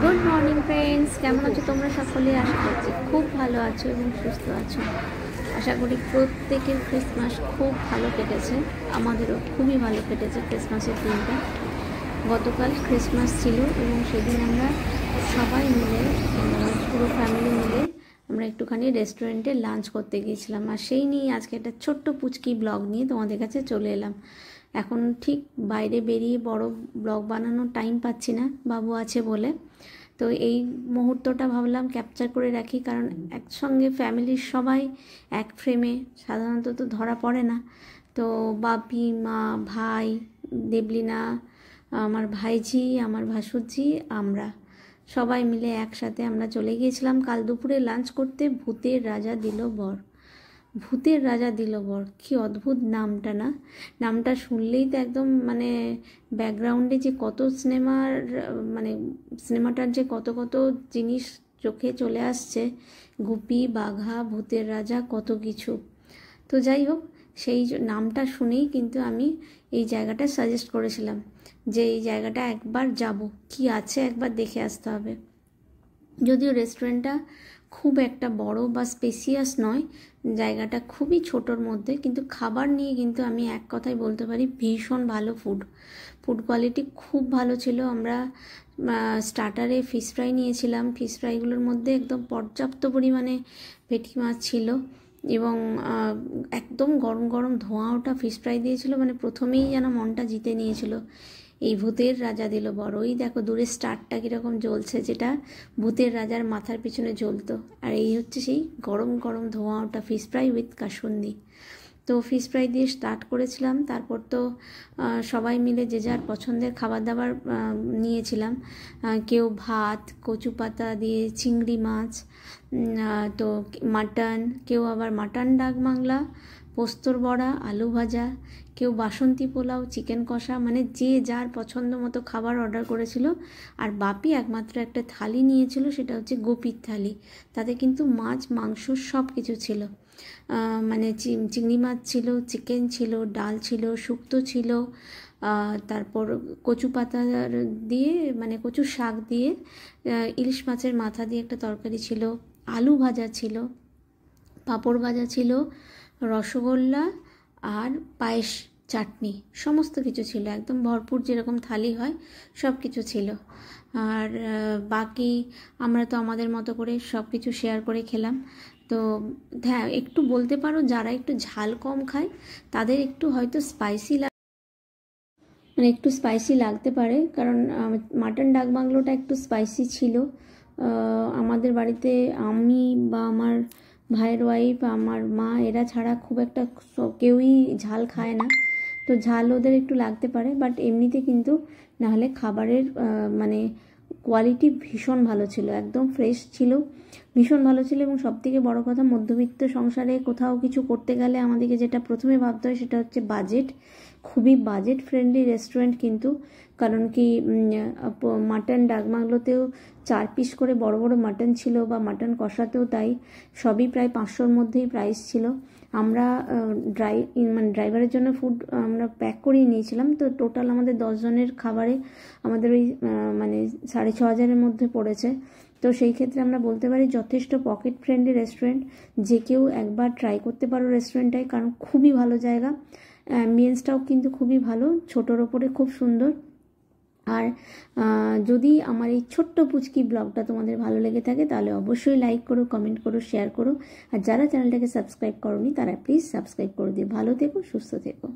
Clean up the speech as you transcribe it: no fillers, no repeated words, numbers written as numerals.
Good morning friends, কেমন আছো তোমরা সকলে? আশা করছি খুব ভালো আছো এবং সুস্থ আছো। আশা করি প্রত্যেকের ক্রিসমাস খুব ভালো কেটেছে। আমাদেরও খুবই ভালো কেটেছে ক্রিসমাসের দিনটা। গতকাল ক্রিসমাস ছিল এবং সেদিন আমরা সবাই মিলে, পুরো ফ্যামিলি মিলে আমরা একটুখানি রেস্টুরেন্টে লাঞ্চ করতে গিয়েছিলাম। আর সেই নিয়ে আজকে একটা ছোট্ট পুচকি ব্লগ নিয়ে তোমাদের কাছে চলে এলাম। এখন ঠিক বাইরে বেরিয়ে বড় ব্লগ বানানোর টাইম পাচ্ছি না, বাবু আছে বলে। তো এই মুহূর্তটা ভাবলাম ক্যাপচার করে রাখি, কারণ একসঙ্গে ফ্যামিলির সবাই এক ফ্রেমে সাধারণত তো ধরা পড়ে না। তো বাপি, মা, ভাই, দেবলিনা, আমার ভাইঝি, আমার ভাসুরজি, আমরা সবাই মিলে একসাথে আমরা চলে গিয়েছিলাম কাল দুপুরে লাঞ্চ করতে ভূতের রাজা দিল বর। ভূতের রাজা দিল বর, কি অদ্ভুত নামটা না? নামটা শুনলেই তো একদম মানে ব্যাকগ্রাউন্ডে যে কত সিনেমার, মানে সিনেমাটার যে কত কত জিনিস চোখে চলে আসছে, গুপি, বাঘা, ভূতের রাজা, কত কিছু। তো যাই হোক, সেই নামটা শুনেই কিন্তু আমি এই জায়গাটা সাজেস্ট করেছিলাম যে এই জায়গাটা একবার যাব, কি আছে একবার দেখে আসতে হবে। যদিও রেস্টুরেন্টটা খুব একটা বড় বা স্পেসিয়াস নয়, জায়গাটা খুবই ছোটোর মধ্যে, কিন্তু খাবার নিয়ে কিন্তু আমি এক কথায় বলতে পারি ভীষণ ভালো। ফুড কোয়ালিটি খুব ভালো ছিল। আমরা স্টার্টারে ফিশ ফ্রাই নিয়েছিলাম। ফিশ ফ্রাইগুলোর মধ্যে একদম পর্যাপ্ত পরিমাণে ভেটকি মাছ ছিল এবং একদম গরম গরম ধোঁয়া ওঠা ফিশ ফ্রাই দিয়েছিল, মানে প্রথমেই যেন মনটা জিতে নিয়েছিল। এই ভূতের রাজা দিল বড়, ওই দেখো দূরে স্টারটা কীরকম জ্বলছে, যেটা ভূতের রাজার মাথার পিছনে জ্বলতো। আর এই হচ্ছে সেই গরম গরম ধোঁয়া ওঠা ফিশ ফ্রাই উইথ কাসুন্দি। তো ফিশ ফ্রাই দিয়ে স্টার্ট করেছিলাম। তারপর তো সবাই মিলে যে যার পছন্দের খাবার দাবার নিয়েছিলাম। কেউ ভাত, কচু পাতা দিয়ে চিংড়ি মাছ, তো মাটন, কেউ আবার মাটন ডাক বাংলা, পোস্তর বড়া, আলু ভাজা, কেউ বাসন্তী পোলাও, চিকেন কষা, মানে যে যার পছন্দ মতো খাবার অর্ডার করেছিল। আর বাপি একমাত্র একটা থালি নিয়েছিল, সেটা হচ্ছে গোপির থালি। তাতে কিন্তু মাছ, মাংস সব কিছু ছিল। মানে চিংড়ি মাছ ছিল, চিকেন ছিল, ডাল ছিল, শুক্তো ছিল, তারপর কচু পাতা দিয়ে, মানে কচু শাক দিয়ে ইলিশ মাছের মাথা দিয়ে একটা তরকারি ছিল, আলু ভাজা ছিল, পাঁপড় ভাজা ছিল, রসগোল্লা আর পায়েস, চাটনি, সমস্ত কিছু ছিল। একদম ভরপুর যেরকম থালি হয় সব কিছু ছিল। আর বাকি আমরা তো আমাদের মতো করে সব কিছু শেয়ার করে খেলাম। তো হ্যাঁ, একটু বলতে পারো যারা একটু ঝাল কম খায় তাদের একটু হয়তো মানে একটু স্পাইসি লাগতে পারে, কারণ মাটন ডাক বাংলোটা একটু স্পাইসি ছিল। আমাদের বাড়িতে আমি বা আমার ভাইয়ের ওয়াইফ, আমার মা, এরা ছাড়া খুব একটা কেউই ঝাল খায় না। তো ঝাল ওদের একটু লাগতে পারে, বাট এমনিতে কিন্তু নাহলে খাবারের মানে কোয়ালিটি ভীষণ ভালো ছিল, একদম ফ্রেশ ছিল, ভীষণ ভালো ছিল। এবং সবথেকে বড় কথা, মধ্যবিত্ত সংসারে কোথাও কিছু করতে গেলে আমাদেরকে যেটা প্রথমে ভাবতে হয় সেটা হচ্ছে বাজেট। খুবই বাজেট ফ্রেন্ডলি রেস্টুরেন্ট কিন্তু, কারণ কি মাটন ডাকবাংলোতেও 4 পিস করে বড় বড় মাটন ছিল, বা মাটন কষাতেও তাই, সবই প্রায় 500-র মধ্যেই প্রাইস ছিল। আমরা মানে ড্রাইভারের জন্য ফুড আমরা প্যাক করিয়ে নিয়েছিলাম। তো টোটাল আমাদের 10 জনের খাবারে আমাদের ওই মানে 6500-এর মধ্যে পড়েছে। তো সেই ক্ষেত্রে আমরা বলতে পারি যথেষ্ট পকেট ফ্রেন্ডলি রেস্টুরেন্ট। যে কেউ একবার ট্রাই করতে পারো রেস্টুরেন্টটায়, কারণ খুবই ভালো জায়গা। অ্যাম্বিয়েন্সটাও কিন্তু খুবই ভালো, ছোটোর ওপরে খুব সুন্দর। আর যদি আমার এই ছোট্ট পুচকি ব্লগটা তোমাদের ভালো লেগে থাকে তাহলে অবশ্যই লাইক করো, কমেন্ট করো, শেয়ার করো। আর যারা চ্যানেলটাকে সাবস্ক্রাইব করোনি তারা প্লিজ সাবস্ক্রাইব করে দিও। ভালো থেকো, সুস্থ থেকো।